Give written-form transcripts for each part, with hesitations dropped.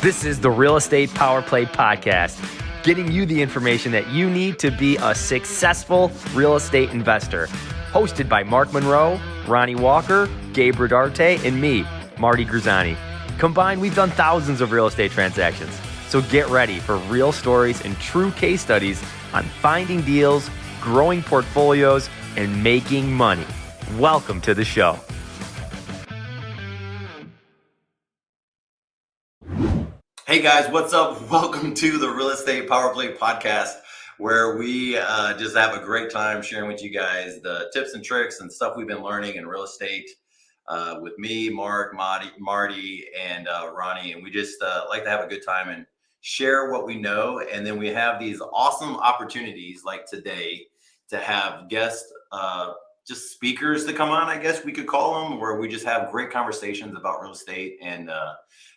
This is the Real Estate Power Play Podcast, getting you the information that you need to be a successful real estate investor. Hosted by Mark Monroe, Ronald Walker, Gabe Rodarte, and me, Marty Grizzanti. Combined, we've done thousands of real estate transactions. So get ready for real stories and true case studies on finding deals, growing portfolios, and making money. Welcome to the show. Hey guys, what's up? Welcome to the Real Estate Power Play Podcast, where we just have a great time sharing with you guys the tips and tricks and stuff we've been learning in real estate with me, Mark, Marty, and Ronnie. And we just like to have a good time and share what we know. And then we have these awesome opportunities like today to have guests, just speakers to come on, I guess we could call them, where we just have great conversations about real estate and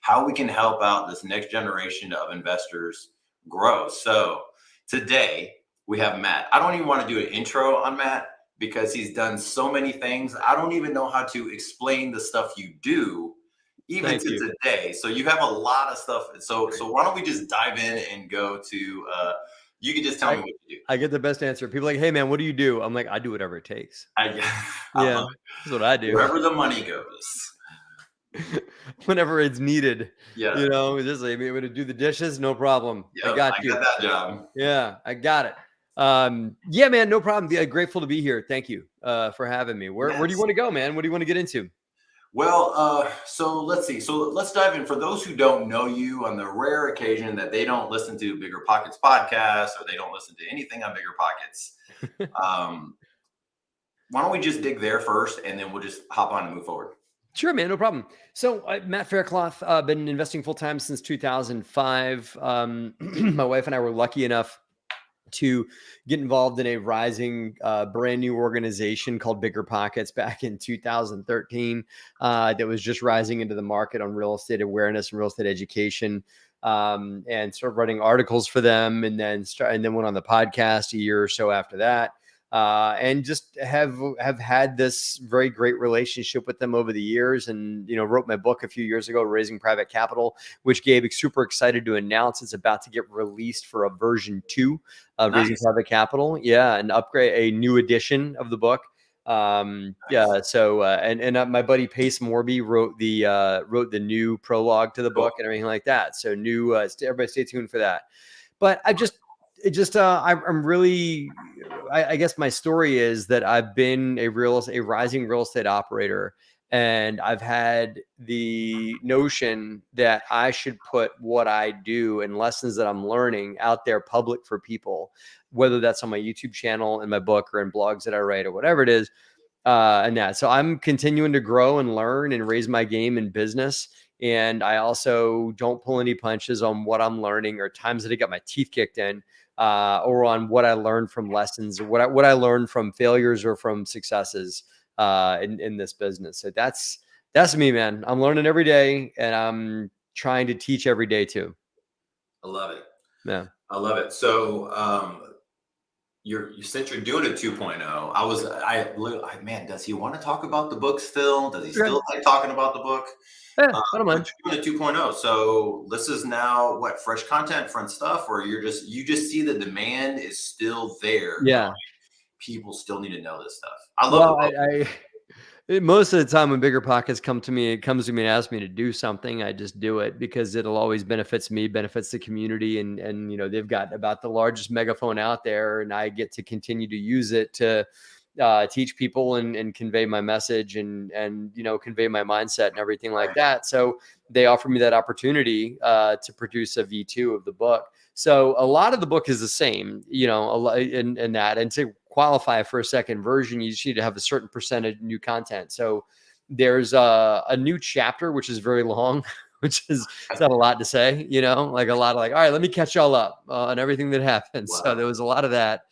how we can help out this next generation of investors grow. So today we have Matt. I don't even want to do an intro on Matt because he's done so many things. I don't even know how to explain the stuff you do, even today. So you have a lot of stuff. So why don't we just dive in and go to, you can just tell me what you do. I get the best answer. People are like, hey man, what do you do? I'm like, I do whatever it takes. Yeah, that's what I do. Wherever the money goes. Whenever it's needed. Yeah. You know, just like, I'm going to do the dishes, no problem. Yep, I got that job. Yeah, I got it. Yeah, man, no problem. Yeah, grateful to be here. Thank you for having me. Where do you want to go, man? What do you want to get into? Well, so let's see. So let's dive in. For those who don't know you, on the rare occasion that they don't listen to Bigger Pockets podcast or they don't listen to anything on Bigger Pockets, why don't we just dig there first and then we'll just hop on and move forward. Sure, man, no problem. So Matt Faircloth, been investing full time since 2005. My wife and I were lucky enough to get involved in a rising brand new organization called Bigger Pockets back in 2013 that was just rising into the market on real estate awareness and real estate education, and started writing articles for them, and then went on the podcast a year or so after that. And just have had this very great relationship with them over the years, and wrote my book a few years ago, Raising Private Capital, which Gabe is super excited to announce it's about to get released for a version 2 of Raising Private Capital. Yeah, an upgrade, a new edition of the book. Yeah. So and my buddy Pace Morby wrote the new prologue to the book and everything like that. So everybody stay tuned for that. But I'm really, I guess my story is that I've been a rising real estate operator, and I've had the notion that I should put what I do and lessons that I'm learning out there public for people, whether that's on my YouTube channel, in my book, or in blogs that I write, or whatever it is. So I'm continuing to grow and learn and raise my game in business. And I also don't pull any punches on what I'm learning or times that I got my teeth kicked in, or on what I learned from lessons, or what I learned from failures or from successes in this business. So that's me, man. I'm learning every day, and I'm trying to teach every day too. I love it. Yeah, I love it. So since you're doing a 2.0, man, does he want to talk about the book still? Does he still like talking about the book? Yeah, I don't mind. You're doing a 2.0. So this is now what, fresh content, front stuff, or you just see the demand is still there. Yeah. People still need to know this stuff. I love it. Most of the time when Bigger Pockets comes to me and asks me to do something, I just do it because it'll always benefits me, benefits the community. And they've got about the largest megaphone out there, and I get to continue to use it to teach people and convey my message and convey my mindset and everything like that. So they offer me that opportunity to produce a V2 of the book. So a lot of the book is the same, in that, and to qualify for a second version, you just need to have a certain percentage of new content. So there's a new chapter, which is very long, which is, it's not a lot to say, like a lot of all right, let me catch y'all up on everything that happened. Wow. So there was a lot of that.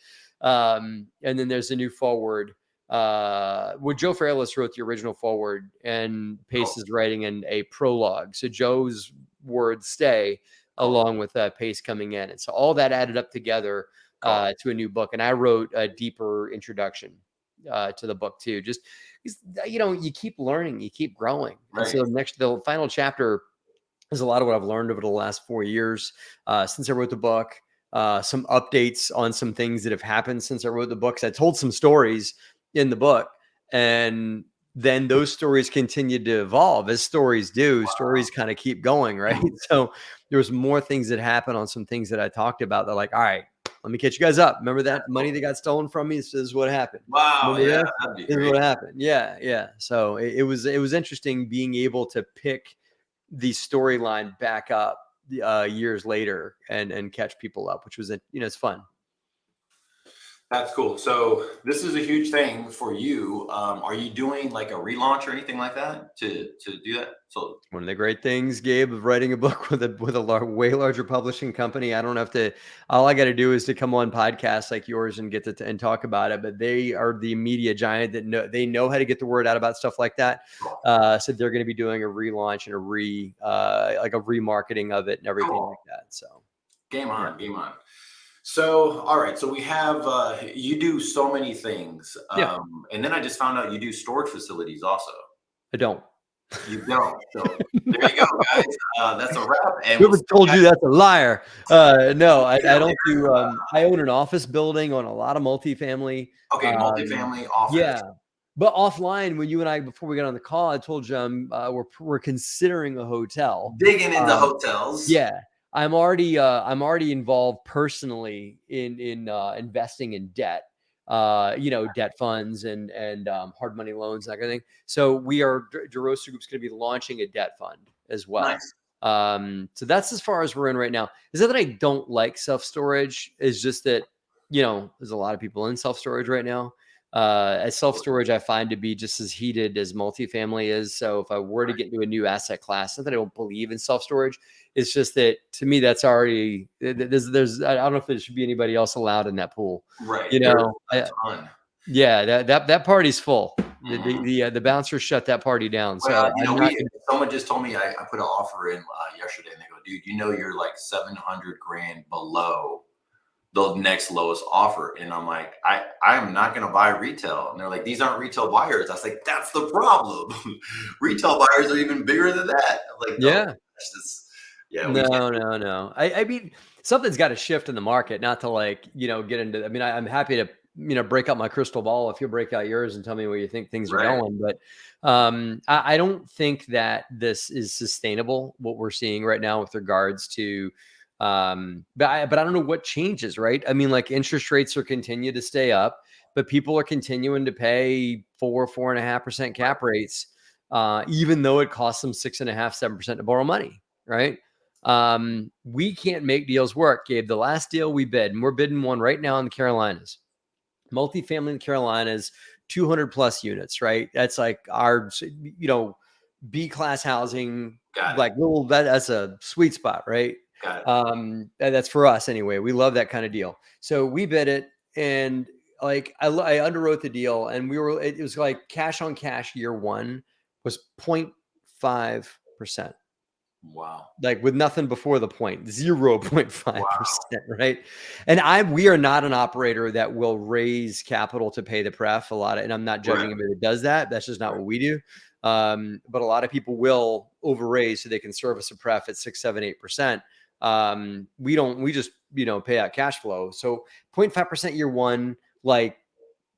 And then there's a new forward. Joe Fairless wrote the original forward, and Pace is writing in a prologue. So Joe's words stay along with Pace coming in. And so all that added up together to a new book. And I wrote a deeper introduction to the book too. Just, you keep learning, you keep growing. Right. And so the final chapter is a lot of what I've learned over the last 4 years since I wrote the book. Some updates on some things that have happened since I wrote the book. 'Cause I told some stories in the book, and then those stories continued to evolve as stories do. Stories kind of keep going, right? So there was more things that happened on some things that I talked about. They're like, all right, let me catch you guys up. Remember that money that got stolen from me? This is what happened. Wow, Remember yeah, this? that'd be This is great. what happened. Yeah. So it was interesting being able to pick the storyline back up years later and catch people up, which was it's fun. That's cool. So this is a huge thing for you. Are you doing like a relaunch or anything like that to do that? So One of the great things, Gabe, of writing a book with a way larger publishing company. I don't have to. All I got to do is to come on podcasts like yours and get to and talk about it. But they are the media giant that know how to get the word out about stuff like that. So they're going to be doing a relaunch and like a remarketing of it and everything like that. So game on. So, all right. So we have, you do so many things. And then I just found out you do storage facilities also. I don't. You don't. So there you go, guys. That's a wrap. And Whoever told you that's a liar. No, I don't do. I own an office building on a lot of multifamily. Okay, multifamily office. Yeah, but offline, when you and I, before we got on the call, I told you we're considering a hotel. Digging into hotels. Yeah, I'm already involved personally in investing in debt. Debt funds and hard money loans, that kind of thing. So DeRosa Group's going to be launching a debt fund as well. Nice. So that's as far as we're in right now. Is that I don't like self-storage. Is just that, there's a lot of people in self-storage right now. As self-storage, I find to be just as heated as multifamily is. So if I were to get into a new asset class, not that I don't believe in self-storage, it's just that to me, that's already there's I don't know if there should be anybody else allowed in that pool. Right. Yeah, that party's full. The bouncers shut that party down. So someone just told me I put an offer in yesterday, and they go, dude, you're like 700 grand below the next lowest offer. And I'm like, I'm not going to buy retail. And they're like, these aren't retail buyers. I was like, that's the problem. Retail buyers are even bigger than that. I'm like, no, no. I mean, something's got to shift in the market, not to get into, I mean, I'm happy to, break out my crystal ball if you break out yours and tell me where you think things are going. But I don't think that this is sustainable, what we're seeing right now with regards to, but I don't know what changes, right? I mean, like interest rates are continue to stay up, but people are continuing to pay 4.5% cap rates, even though it costs them 6.5%, 7% to borrow money, right? We can't make deals work, Gabe. The last deal we bid, and we're bidding one right now in the Carolinas, multifamily in the Carolinas, 200 plus units, right? That's like our, B-class housing, that's a sweet spot, right? That's for us anyway. We love that kind of deal. So we bid it, and I underwrote the deal, and it was like cash on cash year one was 0.5%. Wow. Like with nothing before the point, 0.5%, right? And we are not an operator that will raise capital to pay the pref and I'm not judging anybody that does that. That's just not what we do. But a lot of people will overraise so they can service a pref at 6, 7, 8%. We just, pay out cash flow. So 0.5% year one, like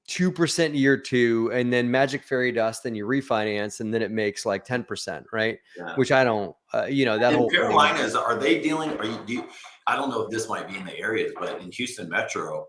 2% year two, and then magic fairy dust, and you refinance, and then it makes like 10%, right? Yeah. Which I don't, that whole Carolinas, are they dealing? I don't know if this might be in the areas, but in Houston Metro,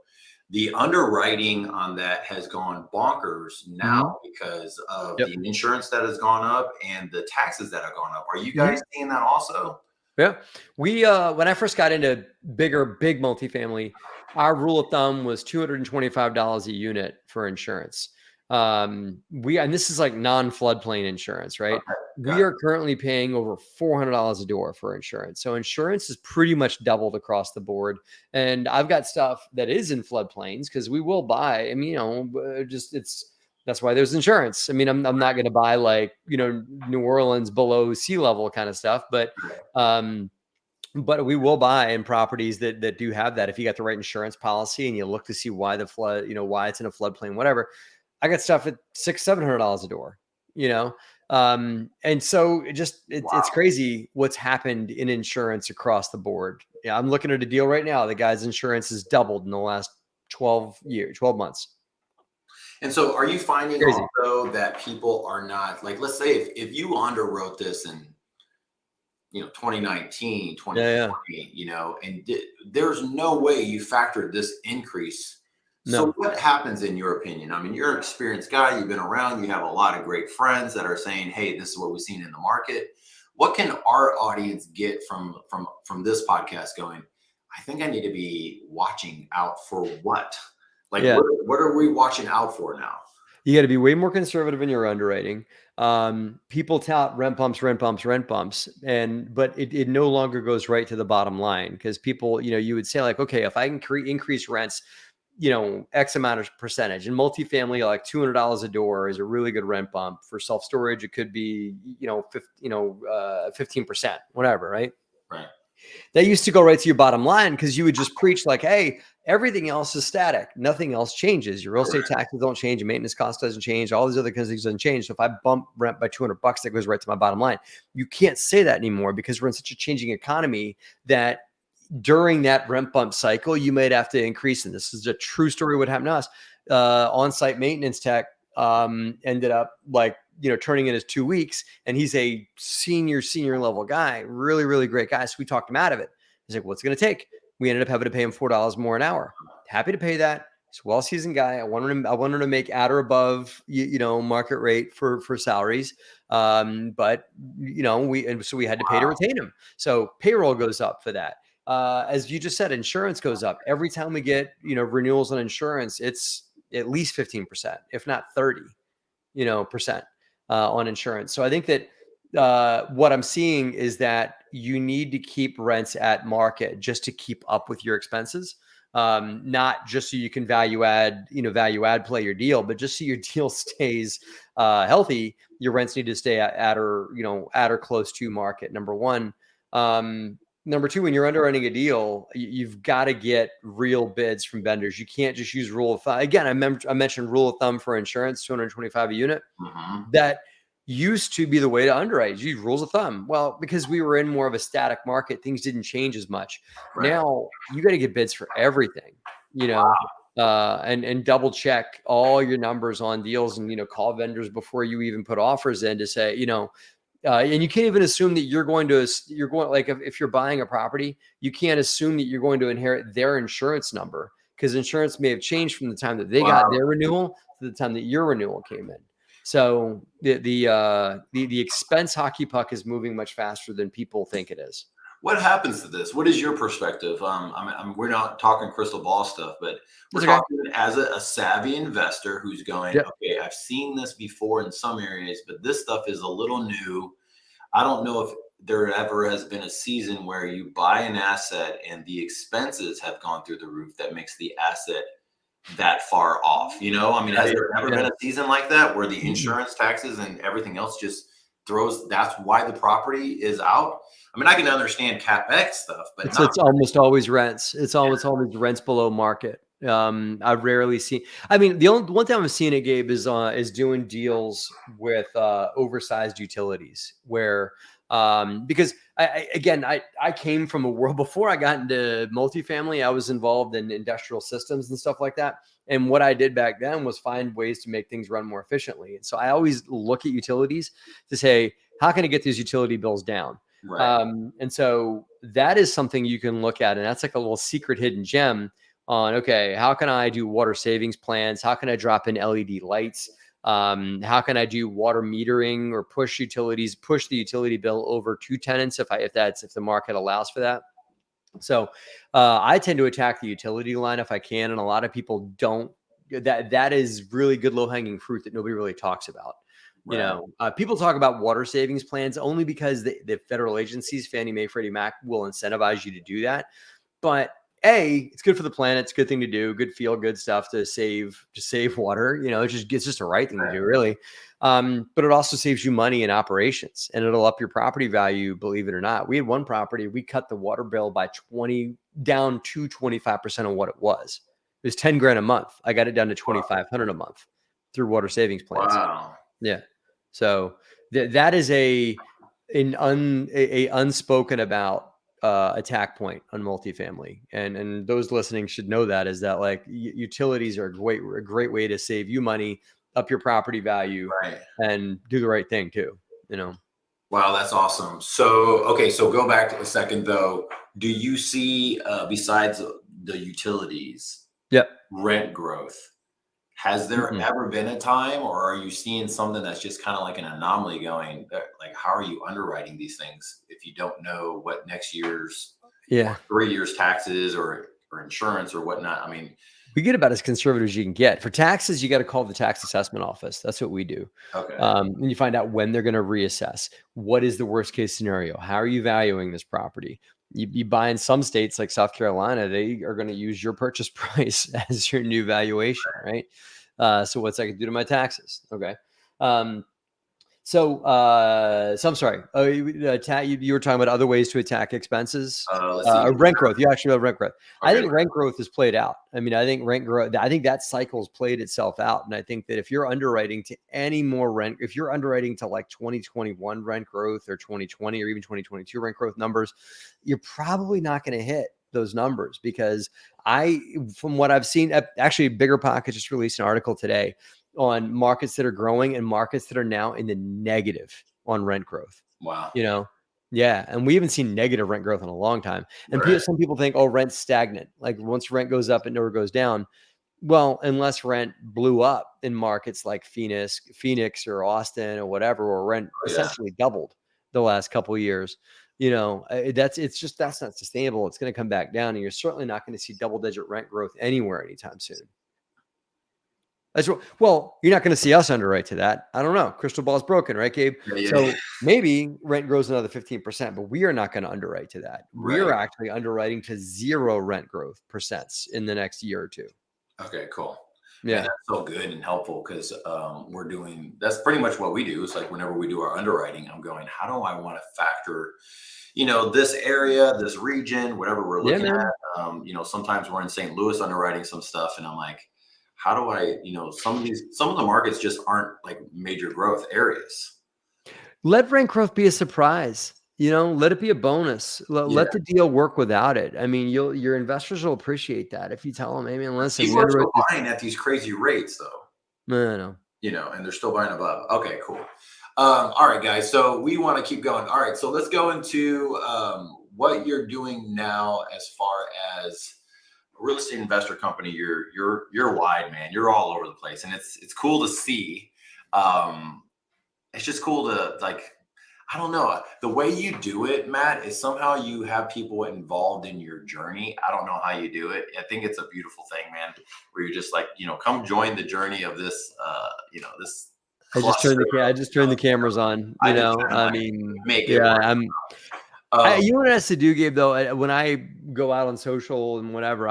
the underwriting on that has gone bonkers now because of the insurance that has gone up and the taxes that have gone up. Are you guys seeing that also? Yeah. We, when I first got into big multifamily, our rule of thumb was $225 a unit for insurance. And this is like non-floodplain insurance, right? Okay, we are currently paying over $400 a door for insurance. So insurance is pretty much doubled across the board. And I've got stuff that is in floodplains because we will buy, I mean, that's why there's insurance. I mean, I'm not going to buy New Orleans below sea level kind of stuff, but we will buy in properties that do have that. If you got the right insurance policy and you look to see why the flood, why it's in a floodplain, whatever. I got stuff at $600-$700 a door, And so it's crazy what's happened in insurance across the board. Yeah, I'm looking at a deal right now. The guy's insurance has doubled in the last 12 months. And so are you finding Crazy. also that people are not, like, let's say if you underwrote this in 2019, 2020, and there's no way you factored this increase. So No. what happens in your opinion? I mean, you're an experienced guy, you've been around, you have a lot of great friends that are saying, hey, this is what we've seen in the market. What can our audience get from this podcast going, I think I need to be watching out for what? Like, Yeah. what are we watching out for now? You got to be way more conservative in your underwriting. People tout rent bumps, but it no longer goes right to the bottom line, because people, you would say like, okay, if I can increase rents, X amount of percentage. In multifamily, like $200 a door is a really good rent bump. For self-storage, it could be 15%, whatever, right? Right. That used to go right to your bottom line, because you would just preach like, hey, everything else is static. Nothing else changes. Your real estate taxes don't change. Your maintenance cost doesn't change. All these other kinds of things doesn't change. So if I bump rent by $200, that goes right to my bottom line. You can't say that anymore, because we're in such a changing economy that during that rent bump cycle, you might have to increase. And this is a true story. What happened to us? On-site maintenance tech ended up turning in his 2 weeks, and he's a senior level guy, really, really great guy. So we talked him out of it. He's like, what's it going to take? We ended up having to pay him $4 more an hour. Happy to pay that. He's a well-seasoned guy. I wanted him to make at or above, market rate for salaries. But so we had to pay to retain him. So payroll goes up for that. As you just said, insurance goes up. Every time we get, renewals on insurance, it's at least 15%, if not 30%, on insurance. So I think that what I'm seeing is that you need to keep rents at market just to keep up with your expenses. Not just so you can value add play your deal, but just so your deal stays healthy. Your rents need to stay at or close to market. Number one. Number two, when you're underwriting a deal, you've got to get real bids from vendors. You can't just use rule of thumb. Again, I mentioned rule of thumb for insurance, $225 a unit. Mm-hmm. That used to be the way to underwrite. Use rules of thumb. Well, because we were in more of a static market, things didn't change as much. Right. Now you got to get bids for everything, and double check all your numbers on deals, and call vendors before you even put offers in to say, and you can't even assume that you're going like if you're buying a property, you can't assume that you're going to inherit their insurance number, because insurance may have changed from the time that they got their renewal to the time that your renewal came in. So the expense hockey puck is moving much faster than people think it is. What happens to this? What is your perspective? We're not talking crystal ball stuff, but we're talking as a savvy investor who's going, okay, I've seen this before in some areas, but this stuff is a little new. I don't know if there ever has been a season where you buy an asset and the expenses have gone through the roof that makes the asset that far off. Has there ever been a season like that where the insurance, taxes, and everything else just throws? That's why the property is out. I can understand CapEx stuff, but it's almost always rents. It's almost always rents below market. I've rarely seen. the only one time I've seen it, Gabe, is doing deals with oversized utilities, where because I came from a world before I got into multifamily. I was involved in industrial systems and stuff like that. And what I did back then was find ways to make things run more efficiently. And so I always look at utilities to say, how can I get these utility bills down? Right. And so that is something you can look at. And that's like a little secret hidden gem on, okay, how can I do water savings plans? How can I drop in LED lights? How can I do water metering or push the utility bill over to tenants if the market allows for that? So I tend to attack the utility line if I can. And a lot of people don't. That is really good low-hanging fruit that nobody really talks about. Right. People talk about water savings plans only because the federal agencies, Fannie Mae, Freddie Mac, will incentivize you to do that. But it's good for the planet. It's a good thing to do. Good feel good stuff to save water. It's just a right thing to do, really. But it also saves you money in operations, and it'll up your property value. Believe it or not, we had one property. We cut the water bill by down to 25% of what it was. It was $10,000 a month. I got it down to $2,500 a month through water savings plans. Wow. Yeah. So that is an unspoken about attack point on multifamily, and those listening should know that is that like utilities are a great way to save you money, up your property value, Right. and do the right thing too. Wow, that's awesome. So, okay, so go back to a second though. Do you see, besides the utilities, Yep. rent growth? Has there Mm-mm. ever been a time, or are you seeing something that's just kind of like an anomaly going, like, how are you underwriting these things if you don't know what next year's Yeah. 3 years taxes or insurance or whatnot? I mean, We get about as conservative as you can get. For taxes, you got to call the tax assessment office. That's what we do. okay. And you find out when they're going to reassess. What is the worst case scenario? How are you valuing this property? You buy in some states like South Carolina, they are going to use your purchase price as your new valuation, right? So what's that going to do to my taxes? Okay. So I'm sorry. You were talking about other ways to attack expenses. Let's see. Rent growth. You actually have rent growth. I Okay. think rent growth is played out. I mean, I think rent growth. I think that cycle's played itself out, and I think that if you're underwriting to any more rent, if you're underwriting to like 2021 rent growth or 2020 or even 2022 rent growth numbers, you're probably not going to hit those numbers because from what I've seen, actually, Bigger Pocket just released an article today on markets that are growing and markets that are now in the negative on rent growth. Wow. Yeah. And we haven't seen negative rent growth in a long time. And Right. some people think, oh, rent's stagnant. Like once rent goes up, it never goes down. Well, unless rent blew up in markets like Phoenix or Austin or whatever, where rent essentially doubled the last couple of years, that's not sustainable. It's going to come back down, and you're certainly not going to see double-digit rent growth anywhere anytime soon. Well, you're not going to see us underwrite to that. I don't know. Crystal ball's broken, right, Gabe? Yeah. So maybe rent grows another 15%, but we are not going to underwrite to that. Right. We're actually underwriting to 0 rent growth percents in the next year or two. Okay, cool. Yeah. And that's so good and helpful because that's pretty much what we do. It's like whenever we do our underwriting, I'm going, how do I want to factor, this area, this region, whatever we're looking at. Sometimes we're in St. Louis underwriting some stuff, and I'm like, how do I, some of the markets just aren't like major growth areas. Let rent growth be a surprise. Let it be a bonus. Let the deal work without it. I mean, your investors will appreciate that if you tell them, "Hey, man, listen, People are still buying at these crazy rates, though." No. And they're still buying above. Okay, cool. All right, guys. So we want to keep going. All right, so let's go into what you're doing now as far as a real estate investor company. You're wide, man. You're all over the place, and it's cool to see. It's just cool to I don't know. The way you do it, Matt, is somehow you have people involved in your journey. I don't know how you do it. I think it's a beautiful thing, man, where you're just like, come join the journey of this, this. I just turned the cameras on, you know what it has to do, Gabe, though, when I go out on social and whatever,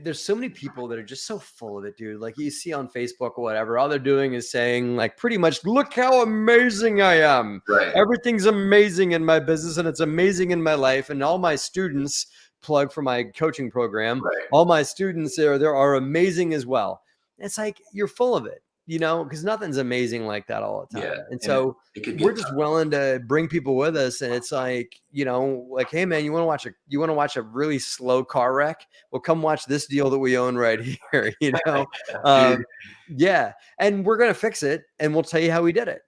there's so many people that are just so full of it, dude. Like you see on Facebook or whatever, all they're doing is saying like pretty much, look how amazing I am. Right. Everything's amazing in my business and it's amazing in my life. And all my students, plug for my coaching program, all my students there are amazing as well. It's like, you're full of it. Because nothing's amazing like that all the time. Yeah, and so we're just willing to bring people with us. And it's like, like, hey man, you want to watch a really slow car wreck? Well, come watch this deal that we own right here, yeah. And we're going to fix it and we'll tell you how we did it.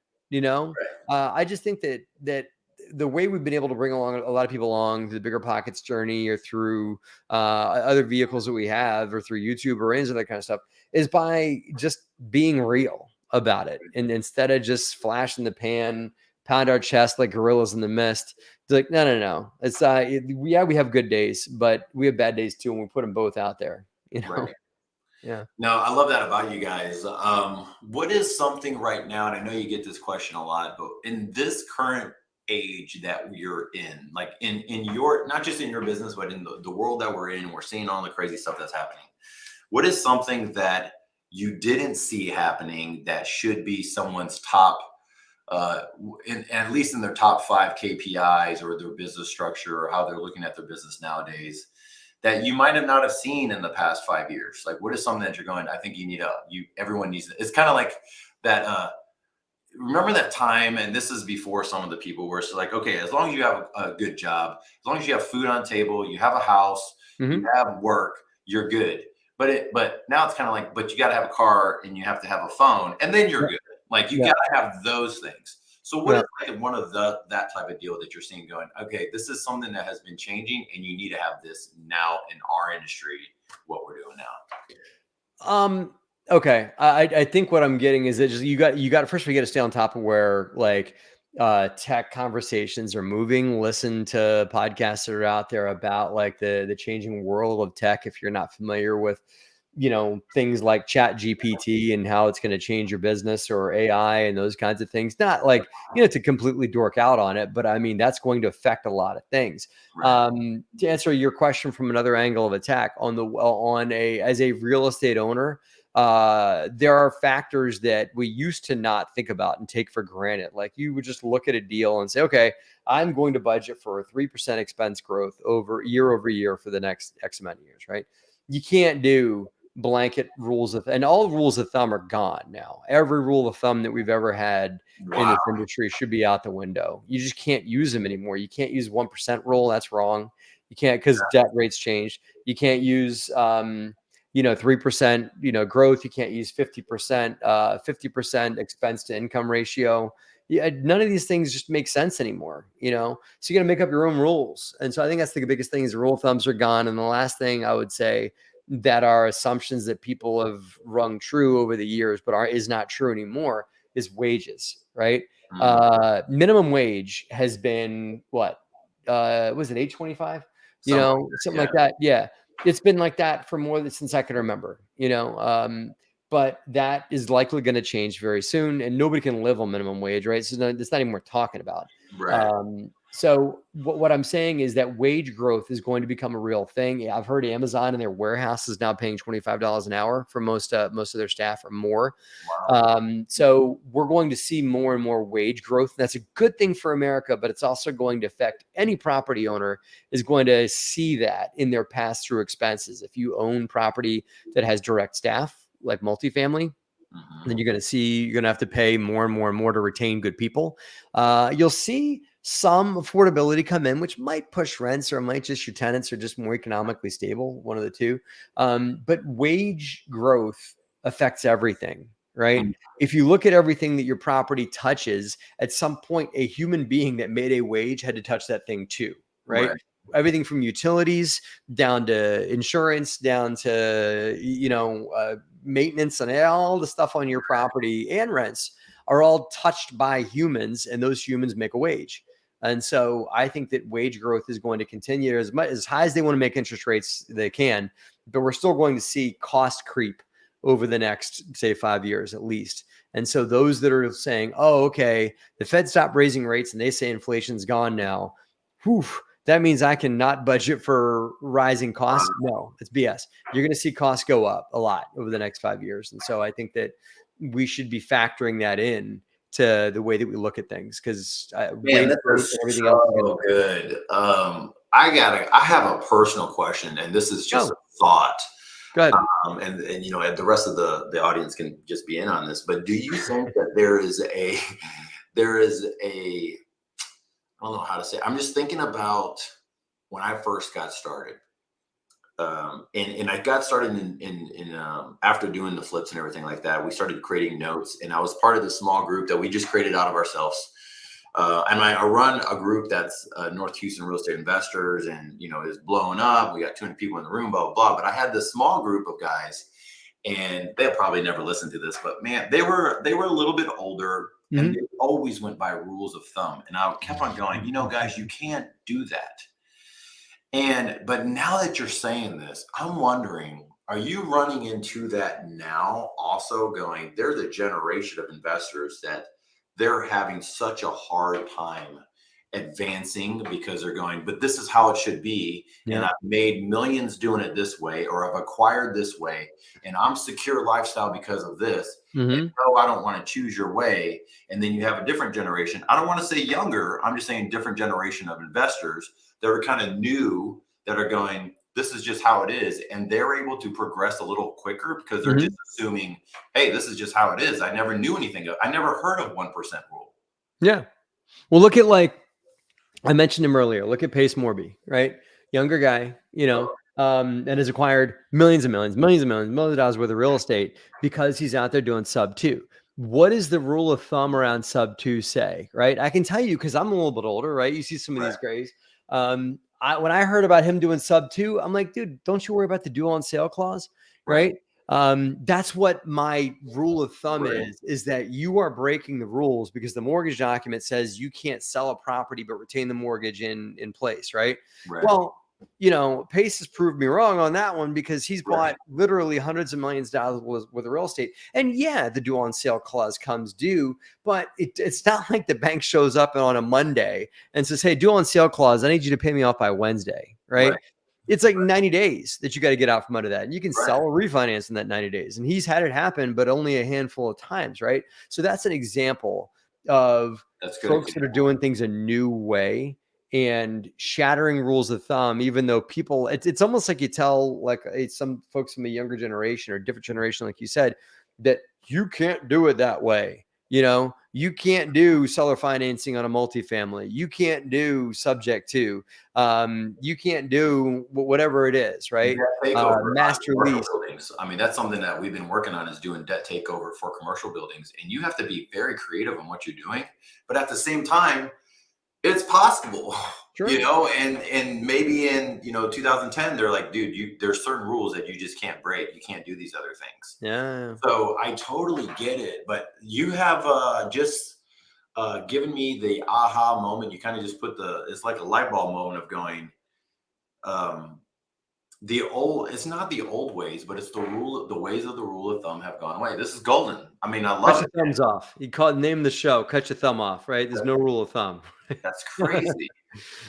I just think that the way we've been able to bring along a lot of people along the Bigger Pockets journey or through other vehicles that we have or through YouTube or any of that kind of stuff is by just being real about it. And instead of just flash in the pan, pound our chest like gorillas in the mist, it's like, no. It's we have good days, but we have bad days too. And we put them both out there, Right. Yeah. No, I love that about you guys. What is something right now, and I know you get this question a lot, but in this current age that you're in, like in your, not just in your business, but in the world that we're in, we're seeing all the crazy stuff that's happening. What is something that you didn't see happening that should be someone's top, at least in their top 5 KPIs or their business structure or how they're looking at their business nowadays, that you might have not have seen in the past 5 years? Like, what is something that you're going, I think everyone needs it. It's kind of like that, remember that time, and this is before some of the people were like, okay, as long as you have a good job, as long as you have food on the table, you have a house, you have work, you're good. But now it's kind of like, but you got to have a car and you have to have a phone, and then you're good. Like you got to have those things. So what is like one of that type of deal that you're seeing going, okay, this is something that has been changing and you need to have this now in our industry, what we're doing now? Okay. I think what I'm getting is that just you got first we got to stay on top of where like tech conversations are moving. Listen to podcasts that are out there about like the changing world of tech. If you're not familiar with, things like Chat GPT and how it's going to change your business, or AI and those kinds of things. Not like, to completely dork out on it, but I mean, that's going to affect a lot of things. Right. To answer your question from another angle of attack as a real estate owner, there are factors that we used to not think about and take for granted. Like you would just look at a deal and say, okay, I'm going to budget for a 3% expense growth over year for the next X amount of years, right? You can't do blanket rules and all rules of thumb are gone now. Every rule of thumb that we've ever had in this industry should be out the window. You just can't use them anymore. You can't use 1% rule. That's wrong. You can't, because debt rates changed. You can't use, 3%, growth. You can't use 50% expense to income ratio. Yeah, none of these things just make sense anymore, so you got to make up your own rules. And so I think that's the biggest thing is the rule of thumbs are gone. And the last thing I would say that are assumptions that people have rung true over the years, but is not true anymore, is wages, right? Minimum wage has been what? Was it 8.25? Something like that. Yeah. It's been like that for since I can remember, but that is likely going to change very soon, and nobody can live on minimum wage, right? So it's not even worth talking about. Right. So what I'm saying is that wage growth is going to become a real thing. Yeah, I've heard Amazon and their warehouse is now paying $25 an hour for most of their staff or more. Wow. So we're going to see more and more wage growth. That's a good thing for America, but it's also going to affect any property owner is going to see that in their pass-through expenses. If you own property that has direct staff, like multifamily, then you're going to have to pay more and more and more to retain good people. You'll see some affordability come in, which might push rents, or might just your tenants are just more economically stable, one of the two. But wage growth affects everything, right? If you look at everything that your property touches, at some point, a human being that made a wage had to touch that thing too, right? Everything from utilities down to insurance, down to, maintenance, and all the stuff on your property and rents are all touched by humans, and those humans make a wage. And so I think that wage growth is going to continue as high as they want to make interest rates, they can, but we're still going to see cost creep over the next, say, 5 years at least. And so those that are saying, oh, okay, the Fed stopped raising rates and they say inflation's gone now. Whew, that means I cannot budget for rising costs. No, it's BS. You're going to see costs go up a lot over the next 5 years. And so I think that we should be factoring that in to the way that we look at things, because Man, that is everything so else. good. I have a personal question, and this is just a thought. Go ahead. And the rest of the audience can just be in on this. But do you think that there is a I don't know how to say it. I'm just thinking about when I first got started. And I got started in after doing the flips and everything like that. We started creating notes, and I was part of the small group that we just created out of ourselves. And I run a group that's North Houston real estate investors, and is blowing up. We got 200 people in the room, blah blah blah. But I had this small group of guys, and they'll probably never listen to this, but man, they were a little bit older, and they always went by rules of thumb. And I kept on going, guys, you can't do that. But now that you're saying this, I'm wondering, are you running into that now also, going, they're the generation of investors that they're having such a hard time advancing because they're going, but this is how it should be. Yeah. And I've made millions doing it this way, or I've acquired this way, and I'm secure lifestyle because of this. And no, I don't want to choose your way. And then you have a different generation. I don't want to say younger. I'm just saying different generation of investors that are kind of new, that are going, this is just how it is. And they're able to progress a little quicker because they're Mhm. just assuming, hey, this is just how it is. I never knew anything. I never heard of 1% rule. Yeah. Well, look at like I mentioned him earlier. Look at Pace Morby, right? Younger guy, and has acquired millions and millions, millions and millions, millions of dollars worth of real estate because he's out there doing sub two. What does the rule of thumb around sub two say, right? I can tell you because I'm a little bit older, right? You see some of these grays. When I heard about him doing sub two, I'm like, dude, don't you worry about the due on sale clause, right? That's what my rule of thumb is that you are breaking the rules because the mortgage document says you can't sell a property but retain the mortgage in place, right? Well, Pace has proved me wrong on that one because he's bought literally hundreds of millions of dollars worth of real estate. And yeah, the due on sale clause comes due, but it's not like the bank shows up on a Monday and says, hey, due on sale clause, I need you to pay me off by Wednesday, right? It's like 90 days that you got to get out from under that. And you can sell or refinance in that 90 days. And he's had it happen, but only a handful of times, right? So that's an example of folks that are doing things a new way and shattering rules of thumb, even though people, it's almost like you tell like some folks from a younger generation or different generation, like you said, that you can't do it that way. You can't do seller financing on a multifamily. You can't do subject to. You can't do whatever it is, right? Master lease. Buildings. I mean, that's something that we've been working on is doing debt takeover for commercial buildings. And you have to be very creative in what you're doing. But at the same time, it's possible, and maybe in 2010 they're like, dude, there's certain rules that you just can't break. You can't do these other things. Yeah. So I totally get it, but you have just given me the aha moment. You kind of just put it's like a light bulb moment of going, it's not the old ways, but it's the ways of the rule of thumb have gone away. This is golden. I mean, I love it. Thumbs off. You name the show, cut your thumb off, right? There's no rule of thumb. That's crazy.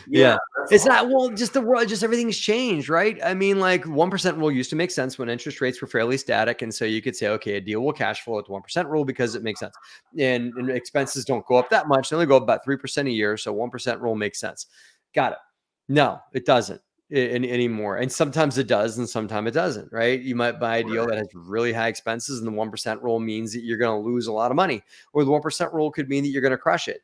Yeah. It's awesome. Just the world, just everything's changed, right? I mean, like 1% rule used to make sense when interest rates were fairly static. And so you could say, okay, a deal will cash flow at the 1% rule because it makes sense. And expenses don't go up that much. They only go up about 3% a year. So 1% rule makes sense. Got it. No, it doesn't anymore. And sometimes it does and sometimes it doesn't, right? You might buy a deal that has really high expenses and the 1% rule means that you're going to lose a lot of money, or the 1% rule could mean that you're going to crush it.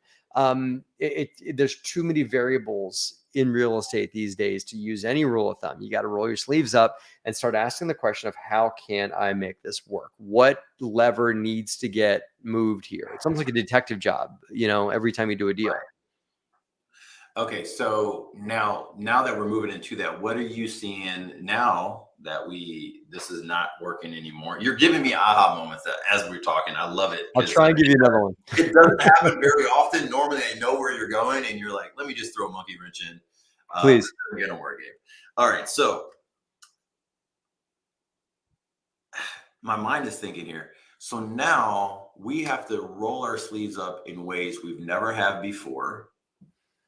There's too many variables in real estate these days to use any rule of thumb. You got to roll your sleeves up and start asking the question of how can I make this work? What lever needs to get moved here? It's almost like a detective job, every time you do a deal. Okay, so now that we're moving into that, what are you seeing now that this is not working anymore? You're giving me aha moments as we're talking. I love it. I'll try and give you another one. It doesn't happen very often. Normally I know where you're going and you're like, let me just throw a monkey wrench in. Please. We're gonna work, Gabe. All right, so my mind is thinking here. So now we have to roll our sleeves up in ways we've never had before.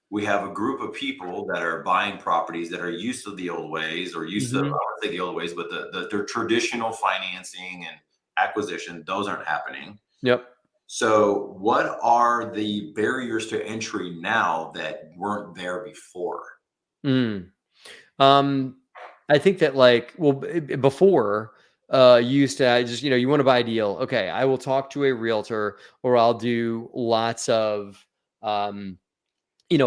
We have a group of people that are buying properties that are used to the old ways, or used to, I would say the old ways, but the traditional financing and acquisition, those aren't happening. Yep. So what are the barriers to entry now that weren't there before? I think that before you used to just, you want to buy a deal. Okay. I will talk to a realtor or I'll do lots of,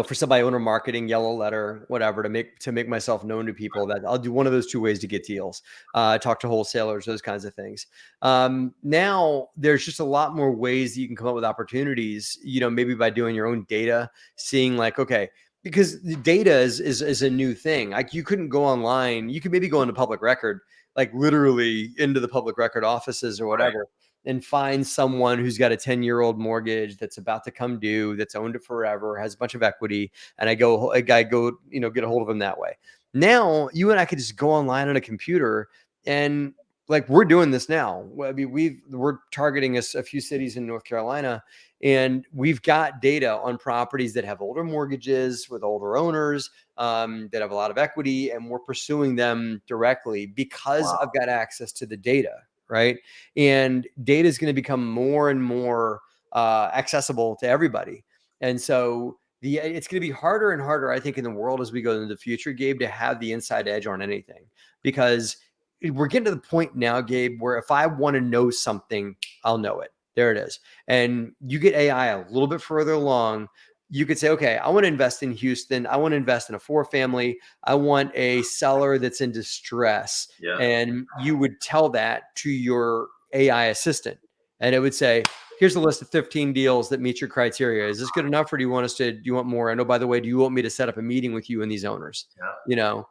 for somebody owner marketing, yellow letter, whatever, to make myself known to people. That I'll do one of those two ways to get deals, talk to wholesalers, those kinds of things. Now there's just a lot more ways that you can come up with opportunities, maybe by doing your own data, seeing like, okay, because the data is a new thing. Like you couldn't go online. You could maybe go into public record, like literally into the public record offices or whatever, and find someone who's got a 10-year-old mortgage that's about to come due, that's owned it forever, has a bunch of equity. And I go, get a hold of them that way. Now you and I could just go online on a computer and like we're doing this now. I mean, we're targeting a few cities in North Carolina, and we've got data on properties that have older mortgages with older owners, that have a lot of equity, and we're pursuing them directly because I've got access to the data, right? And data is going to become more and more accessible to everybody. And so it's going to be harder and harder, I think, in the world as we go into the future, Gabe, to have the inside edge on anything, because we're getting to the point now, Gabe, where if I want to know something, I'll know it. There it is. And you get AI a little bit further along. You could say, okay, I want to invest in Houston. I want to invest in a 4-family. I want a seller that's in distress. Yeah. And you would tell that to your AI assistant, and it would say, here's a list of 15 deals that meet your criteria. Is this good enough, or do you want more? And oh, by the way, do you want me to set up a meeting with you and these owners? Yeah.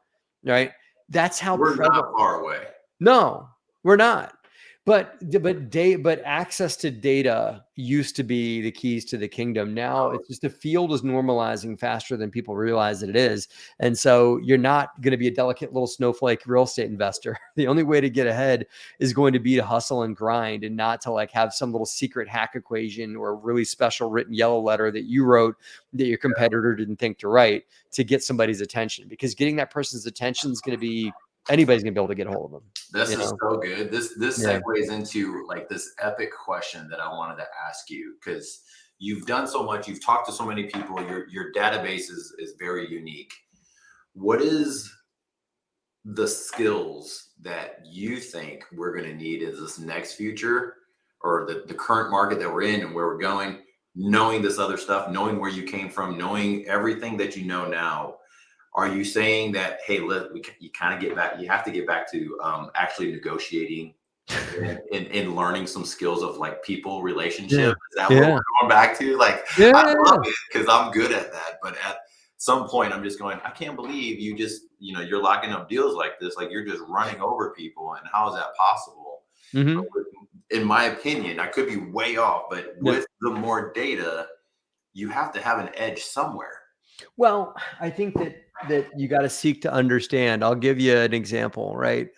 Right? That's how we're not far away. No, we're not. But access to data used to be the keys to the kingdom. Now it's just the field is normalizing faster than people realize that it is. And so you're not going to be a delicate little snowflake real estate investor. The only way to get ahead is going to be to hustle and grind, and not to like have some little secret hack equation or a really special written yellow letter that you wrote that your competitor didn't think to write to get somebody's attention, because getting that person's attention is going to be, anybody's gonna be able to get a hold of them. This is so good. This segues into like this epic question that I wanted to ask you, because you've done so much, you've talked to so many people, your database is very unique. What is the skills that you think we're going to need in this next future, or the current market that we're in and where we're going, knowing this other stuff, knowing where you came from, knowing everything that you know now? Are you saying that, hey, you kind of get back, you have to get back to actually negotiating and learning some skills of like people relationship? Yeah. Is that what we're going back to? Like, I love it because I'm good at that. But at some point, I'm just going, I can't believe you just, you're locking up deals like this. Like, you're just running over people. And how is that possible? Mm-hmm. In my opinion, I could be way off, but with the more data, you have to have an edge somewhere. Well, I think that you got to seek to understand. I'll give you an example, right?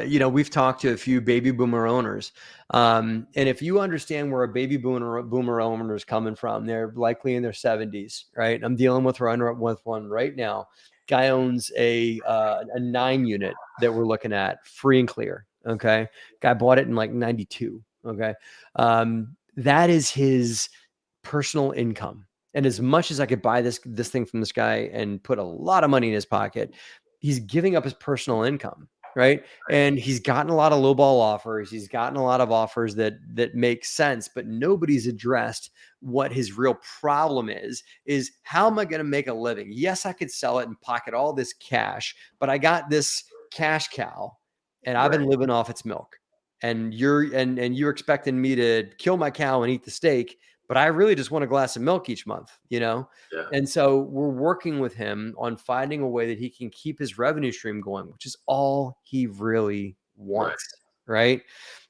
We've talked to a few baby boomer owners. And if you understand where a baby boomer owner is coming from, they're likely in their 70s, right? I'm dealing with one right now. Guy owns a 9-unit that we're looking at, free and clear. Okay. Guy bought it in like 92. Okay. That is his personal income. And as much as I could buy this thing from this guy and put a lot of money in his pocket, he's giving up his personal income, right? And he's gotten a lot of lowball offers. He's gotten a lot of offers that make sense, but nobody's addressed what his real problem is how am I going to make a living? Yes, I could sell it and pocket all this cash, but I got this cash cow and I've been living off its milk. And you're expecting me to kill my cow and eat the steak, but I really just want a glass of milk each month, Yeah. And so we're working with him on finding a way that he can keep his revenue stream going, which is all he really wants. Right.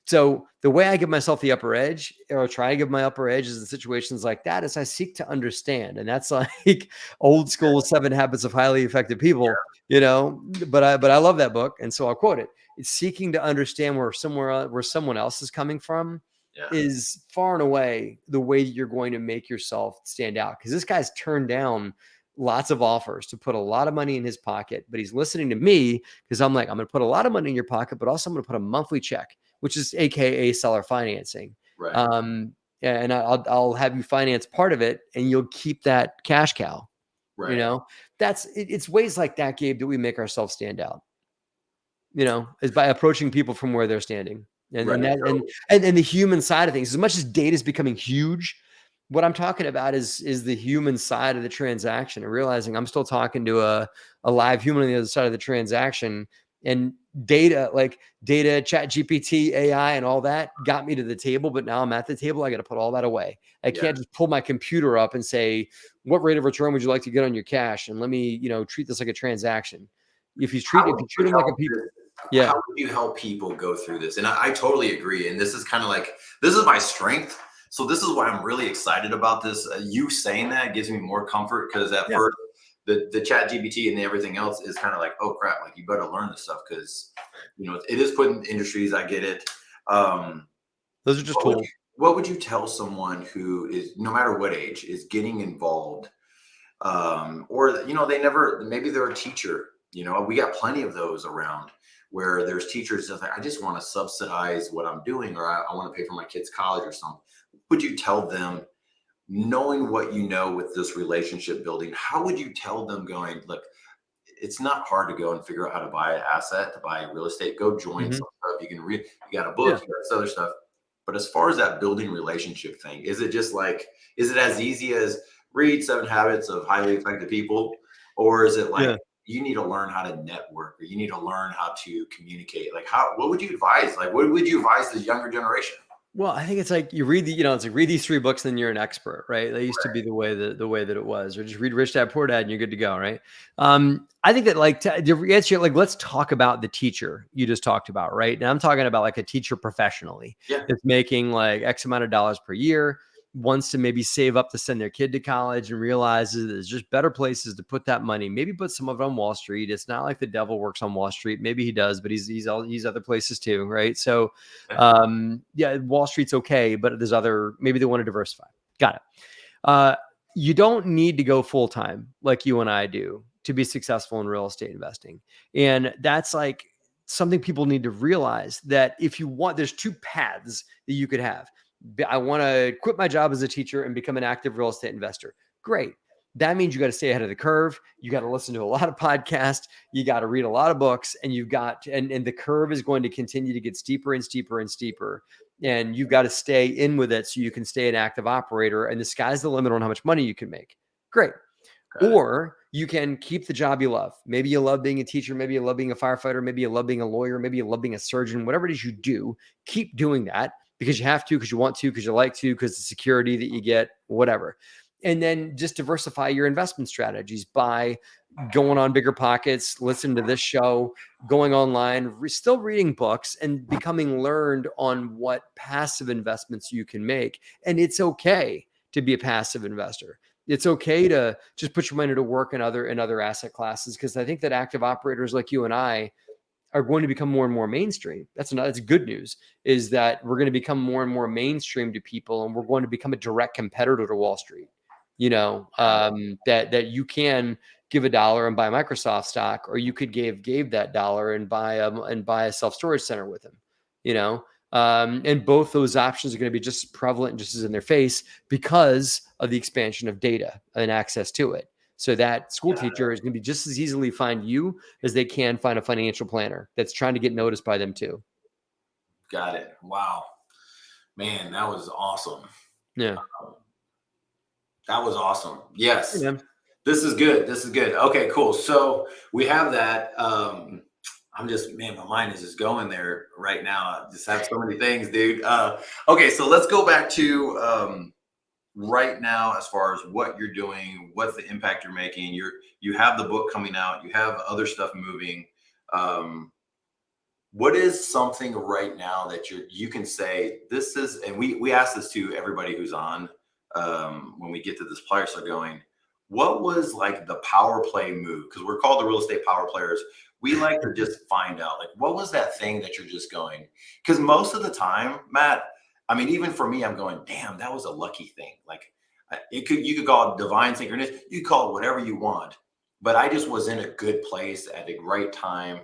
So the way I give myself the upper edge, or try to give my upper edge, is in situations like that, is I seek to understand. And that's like old school 7 Habits of Highly Effective People, but I love that book. And so I'll quote it. It's seeking to understand where someone else is coming from is far and away the way that you're going to make yourself stand out. Because this guy's turned down lots of offers to put a lot of money in his pocket, but he's listening to me because I'm like, I'm going to put a lot of money in your pocket, but also I'm going to put a monthly check, which is AKA seller financing. Right. And I'll have you finance part of it, and you'll keep that cash cow. Right. It's ways like that, Gabe, that we make ourselves stand out. Is by approaching people from where they're standing. And the human side of things. As much as data is becoming huge, what I'm talking about is the human side of the transaction, and realizing I'm still talking to a live human on the other side of the transaction. And data, Chat GPT, AI, and all that got me to the table, but now I'm at the table. I got to put all that away. I can't just pull my computer up and say, what rate of return would you like to get on your cash? And let me, treat this like a transaction. If you treat them like a people. How would you help people go through this? And I totally agree. And this is kind of like, this is my strength. So this is why I'm really excited about this. You saying that gives me more comfort, because at first the Chat GPT and everything else is kind of like, oh crap, like you better learn this stuff, because it is put in industries. I get it. Those are just tools. What would you tell someone who is, no matter what age, is getting involved, or maybe they're a teacher. We got plenty of those around, where there's teachers that I just want to subsidize what I'm doing, or I want to pay for my kids' college or something. Would you tell them knowing what you know with this relationship building, how would you tell them going, look, it's not hard to go and figure out how to buy an asset, to buy real estate, go join some stuff. You can read, you got a book, you got this other stuff. But as far as that building relationship thing, is it just like, is it as easy as read 7 Habits of Highly Effective People? Or is it like, you need to learn how to network, or you need to learn how to communicate? Like, what would you advise? Like, what would you advise the younger generation? Well, I think it's like you read it's like read these 3 books, then you're an expert, right? That used to be the way that it was, or just read Rich Dad Poor Dad and you're good to go, right? I think that like to answer, like, let's talk about the teacher you just talked about, right? And I'm talking about like a teacher professionally that's making like X amount of dollars per year, wants to maybe save up to send their kid to college and realizes there's just better places to put that money. Maybe put some of it on Wall Street. It's not like the devil works on Wall Street. Maybe he does, but he's other places too, right? So, Wall Street's okay, but there's maybe they want to diversify. Got it. You don't need to go full time like you and I do to be successful in real estate investing, and that's like something people need to realize, that if you want, there's 2 paths that you could have. I want to quit my job as a teacher and become an active real estate investor. Great. That means you got to stay ahead of the curve. You got to listen to a lot of podcasts. You got to read a lot of books, and and the curve is going to continue to get steeper and steeper and steeper. And you've got to stay in with it so you can stay an active operator, and the sky's the limit on how much money you can make. Great. Or you can keep the job you love. Maybe you love being a teacher. Maybe you love being a firefighter. Maybe you love being a lawyer. Maybe you love being a surgeon. Whatever it is you do, keep doing that because you have to, because you want to, because you like to, because the security that you get, whatever. And then just diversify your investment strategies by going on Bigger Pockets, listening to this show, going online, still reading books, and becoming learned on what passive investments you can make. And it's okay to be a passive investor. It's okay to just put your money to work in other asset classes, because I think that active operators like you and I are going to become more and more mainstream. That's good news, is that we're going to become more and more mainstream to people, and we're going to become a direct competitor to Wall Street. That you can give $1 and buy Microsoft stock, or you could give Gabe that $1 and buy a self-storage center with him, and both those options are going to be just as prevalent and just as in their face because of the expansion of data and access to it. So that school teacher is going to be just as easily find you as they can find a financial planner that's trying to get noticed by them too. Got it. Wow, man, that was awesome. Yeah. That was awesome. Yes. Yeah. This is good. Okay, cool. So we have that. My mind is just going there right now. I just have so many things, dude. Okay, so let's go back to right now, as far as what you're doing, what's the impact you're making. You have the book coming out, you have other stuff moving. What is something right now that you can say this is, and we ask this to everybody who's on when we get to this player start going, what was like the power play move? Because we're called the real estate power players. We like to just find out, like, what was that thing that you're just going? Because most of the time, Matt, I mean, even for me, I'm going, damn, that was a lucky thing. Like, you could call it divine synchronicity. You call it whatever you want. But I just was in a good place at the right time,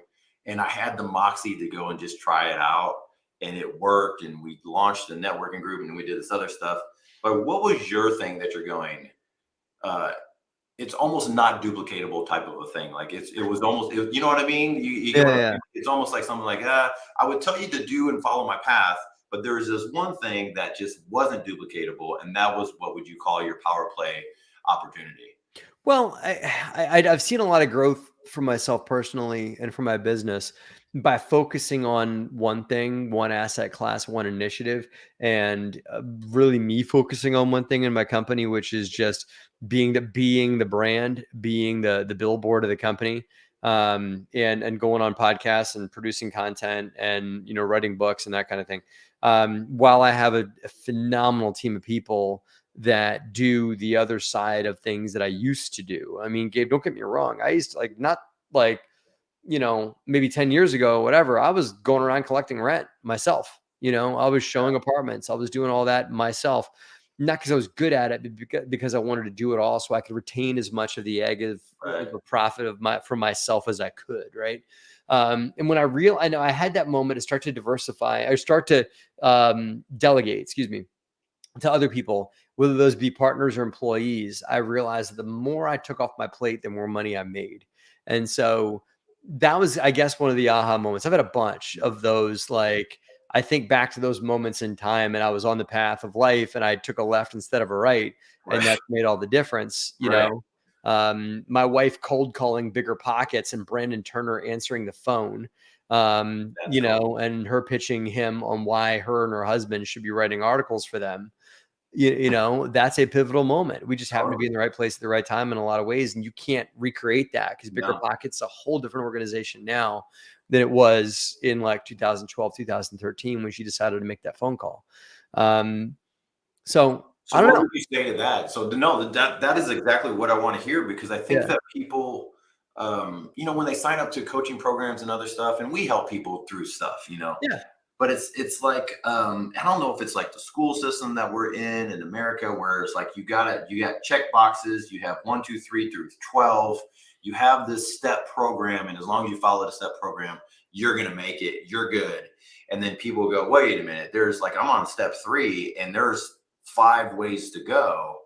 and I had the moxie to go and just try it out, and it worked. And we launched the networking group, and we did this other stuff. But what was your thing that you're going? It's almost not duplicatable type of a thing. Like it was almost, you know what I mean? It's almost like something like, I would tell you to do and follow my path, but there's this one thing that just wasn't duplicatable. And that was, what would you call your power play opportunity? Well, I've seen a lot of growth for myself personally and for my business by focusing on one thing, one asset class, one initiative, and really me focusing on one thing in my company, which is just being the brand, being the billboard of the company, and going on podcasts and producing content and, writing books and that kind of thing. While I have a phenomenal team of people that do the other side of things that I used to do. I mean, Gabe, don't get me wrong. I used to maybe 10 years ago, whatever, I was going around collecting rent myself. I was showing apartments. I was doing all that myself, not because I was good at it, but because I wanted to do it all so I could retain as much of the egg of the profit for myself as I could. Right. And when I know I had that moment to start to diversify, or start to delegate, to other people whether those be partners or employees, I realized that the more I took off my plate, the more money I made. And so that was, I guess, one of the aha moments. I've had a bunch of those. Like, I think back to those moments in time, and I was on the path of life and I took a left instead of a right. And that made all the difference, you know. My wife cold calling Bigger Pockets and Brandon Turner answering the phone, you know, and her pitching him on why her and her husband should be writing articles for them. You know, that's a pivotal moment. We just happen to be in the right place at the right time in a lot of ways. And you can't recreate that because Bigger Pockets is a whole different organization now than it was in like 2012, 2013, when she decided to make that phone call. So I don't what know. would you say to that? So no, that is exactly what I want to hear, because I think that people, you know, when they sign up to coaching programs and other stuff, and we help people through stuff, you know, but it's like, I don't know if it's like the school system that we're in America, where it's like, you got check boxes, you have 1, 2, 3 through 12, you have this step program. And as long as you follow the step program, you're going to make it, you're good. And then people go, wait a minute, there's like, I'm on step 3 and there's 5 ways to go.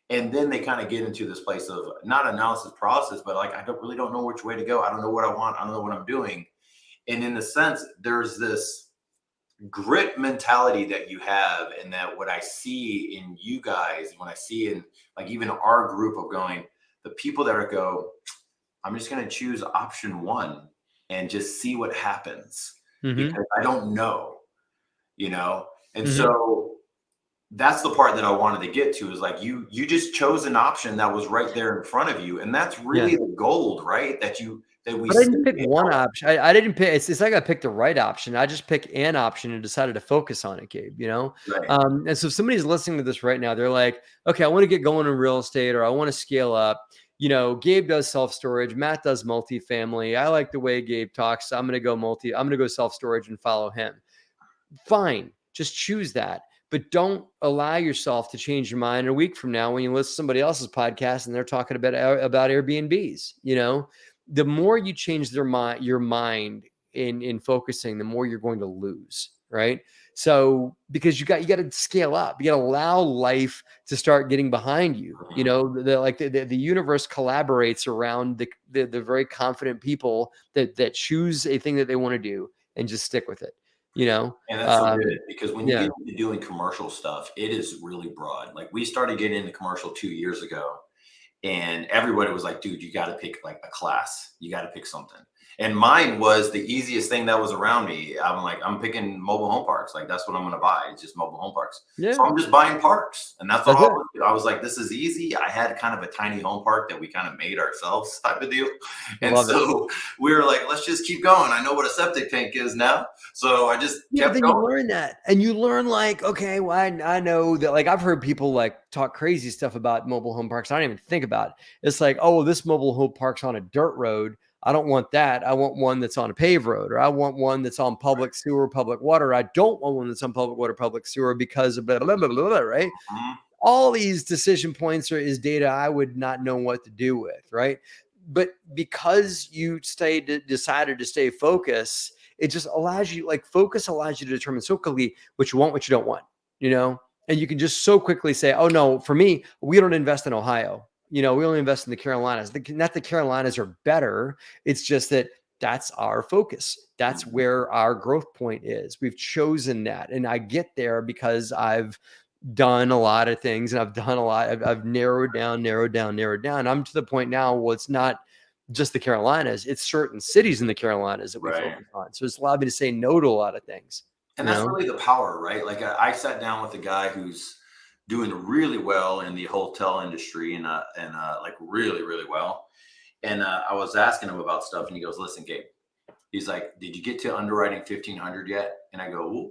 And then they kind of get into this place of not analysis process, but like, I don't know which way to go. I don't know what I want. I don't know what I'm doing. And in a sense, there's this grit mentality that you have, and that what I see in you guys, when I see in like even our group of going, the people that I'm just going to choose option 1 and just see what happens, because I don't know, you know? And so that's the part that I wanted to get to, is like, you just chose an option that was right there in front of you. And that's really the gold, right? But I didn't pick one option. I didn't pick. It's like I picked the right option. I just picked an option and decided to focus on it, Gabe. You know, and so if somebody's listening to this right now, they're like, "Okay, I want to get going in real estate, or I want to scale up." You know, Gabe does self-storage. Matt does multifamily. I like the way Gabe talks. So I'm going to go I'm going to go self-storage and follow him. Fine, just choose that. But don't allow yourself to change your mind a week from now when you listen to somebody else's podcast and they're talking about Airbnbs. You know, the more you change your mind in focusing, the more you're going to lose, right? So because you got to scale up, you got to allow life to start getting behind you. You know, the universe collaborates around the very confident people that choose a thing that they want to do and just stick with it. You know, and that's so good, because when you get into doing commercial stuff, it is really broad. Like, we started getting into commercial 2 years ago, and everybody was like, dude, you got to pick like a class. You got to pick something. And mine was the easiest thing that was around me. I'm like, I'm picking mobile home parks. Like, that's what I'm going to buy. It's just mobile home parks. So I'm just buying parks. And that's all I was like, this is easy. I had kind of a tiny home park that we kind of made ourselves, type of deal. And so we were like, let's just keep going. I know what a septic tank is now. So I just kept going. You learn that, and you learn like, okay, well, I know that, like, I've heard people like talk crazy stuff about mobile home parks. I don't even think about it. It's like, oh, this mobile home park's on a dirt road. I don't want that. I want one that's on a paved road, or I want one that's on public sewer, public water. I don't want one that's on public water, public sewer, because of blah, blah, blah, blah, blah, right? All these decision points is data I would not know what to do with, right? But because you decided to stay focused, it just allows you, like, focus allows you to determine so quickly what you want, what you don't want, you know? And you can just so quickly say, oh no, for me, we don't invest in Ohio. You know, we only invest in the Carolinas. Not the Carolinas are better. It's just that that's our focus. That's where our growth point is. We've chosen that. And I get there because I've done a lot of things, and I've done a lot. I've narrowed down. I'm to the point now, well, it's not just the Carolinas, it's certain cities in the Carolinas that we focus on. So it's allowed me to say no to a lot of things. And that's really the power, right? Like, I sat down with a guy who's doing really well in the hotel industry, and like really, really well. And I was asking him about stuff, and he goes, listen, Gabe, he's like, did you get to underwriting 1,500 yet? And I go,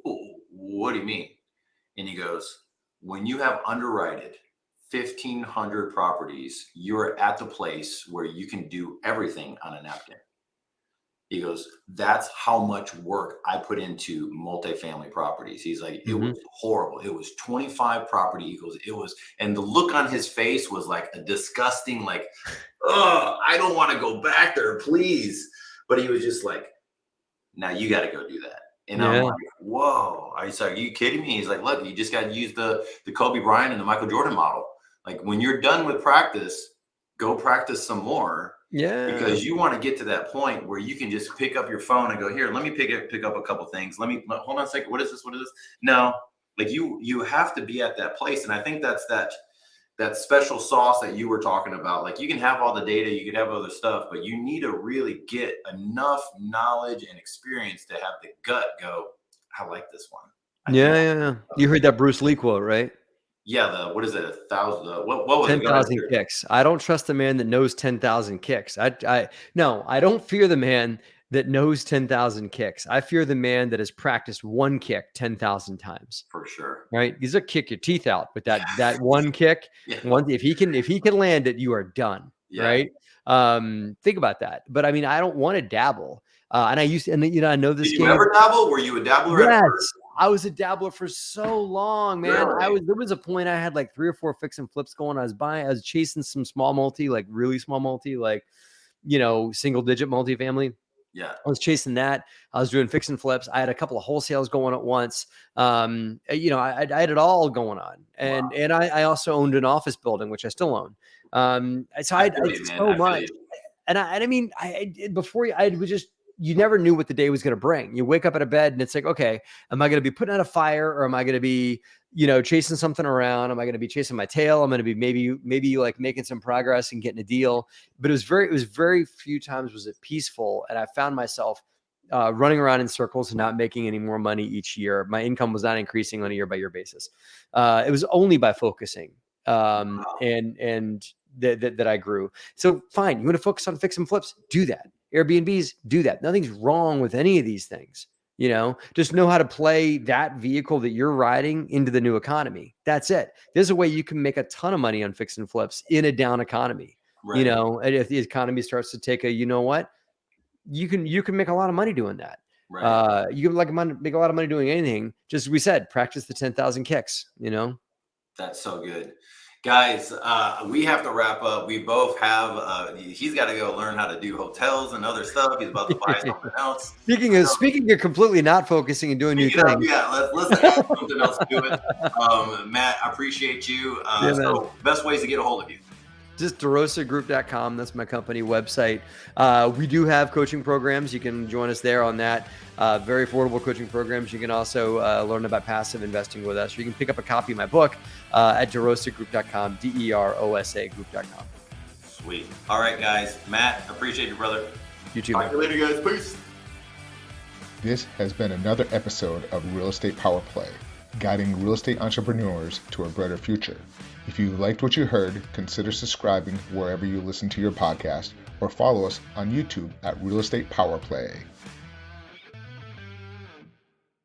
what do you mean? And he goes, when you have underwritten 1,500 properties, you're at the place where you can do everything on a napkin. He goes, that's how much work I put into multifamily properties. He's like, it was horrible. It was 25 property equals. It was, and the look on his face was like a disgusting, like, oh, I don't want to go back there, please. But he was just like, now you got to go do that. And I'm like, whoa. I said, are you kidding me? He's like, look, you just got to use the Kobe Bryant and the Michael Jordan model. Like when you're done with practice, go practice some more. Yeah. Because you want to get to that point where you can just pick up your phone and go, here, let me pick up a couple things. Hold on a second. What is this? What is this? No, like you have to be at that place. And I think that's that special sauce that you were talking about. Like you can have all the data, you can have other stuff, but you need to really get enough knowledge and experience to have the gut go, I like this one. Yeah. You heard that Bruce Lee quote, right? Yeah. What is it? 1,000. What was 10,000 kicks. I don't trust the man that knows 10,000 kicks. I don't fear the man that knows 10,000 kicks. I fear the man that has practiced one kick 10,000 times. For sure. Right? He's gonna kick your teeth out, but that one kick, if he can land it, you are done. Right? Think about that. But I mean, I don't want to dabble. And I used to, and I know this. Did you ever dabble? Were you a dabbler? Yes. I was a dabbler for so long, man. Really? There was a point I had like 3 or 4 fix and flips going. I was chasing some small multi, like really small multi, like, single digit multifamily. Yeah. I was chasing that. I was doing fix and flips. I had a couple of wholesales going at once. I had it all going on. And I also owned an office building, which I still own. So I did so much. And I mean, you never knew what the day was going to bring. You wake up out of bed and it's like, okay, am I going to be putting out a fire, or am I going to be, chasing something around? Am I going to be chasing my tail? I'm going to be maybe like making some progress and getting a deal. But it was very few times was it peaceful. And I found myself running around in circles and not making any more money each year. My income was not increasing on a year by year basis. It was only by focusing and that I grew. So fine. You want to focus on fix and flips? Do that. Airbnbs, do that. Nothing's wrong with any of these things. Just know how to play that vehicle that you're riding into the new economy. That's it. There's a way you can make a ton of money on fix and flips in a down economy. Right. And if the economy starts to take you can make a lot of money doing that. Right. You can make a lot of money doing anything. Just as we said, practice the 10,000 kicks. That's so good. Guys, we have to wrap up. We both have, he's got to go learn how to do hotels and other stuff. He's about to buy something else. Speaking of completely not focusing and doing new things. Let's add something else to it. Matt, I appreciate you. So best ways to get a hold of you. Just DeRosaGroup.com. That's my company website. We do have coaching programs. You can join us there on that. Very affordable coaching programs. You can also learn about passive investing with us. Or you can pick up a copy of my book at DeRosaGroup.com, DEROSA Group.com. Sweet. All right, guys. Matt, appreciate you, brother. You too, Talk to you later, guys. Peace. This has been another episode of Real Estate Power Play, guiding real estate entrepreneurs to a brighter future. If you liked what you heard, consider subscribing wherever you listen to your podcast, or follow us on YouTube at Real Estate Power Play.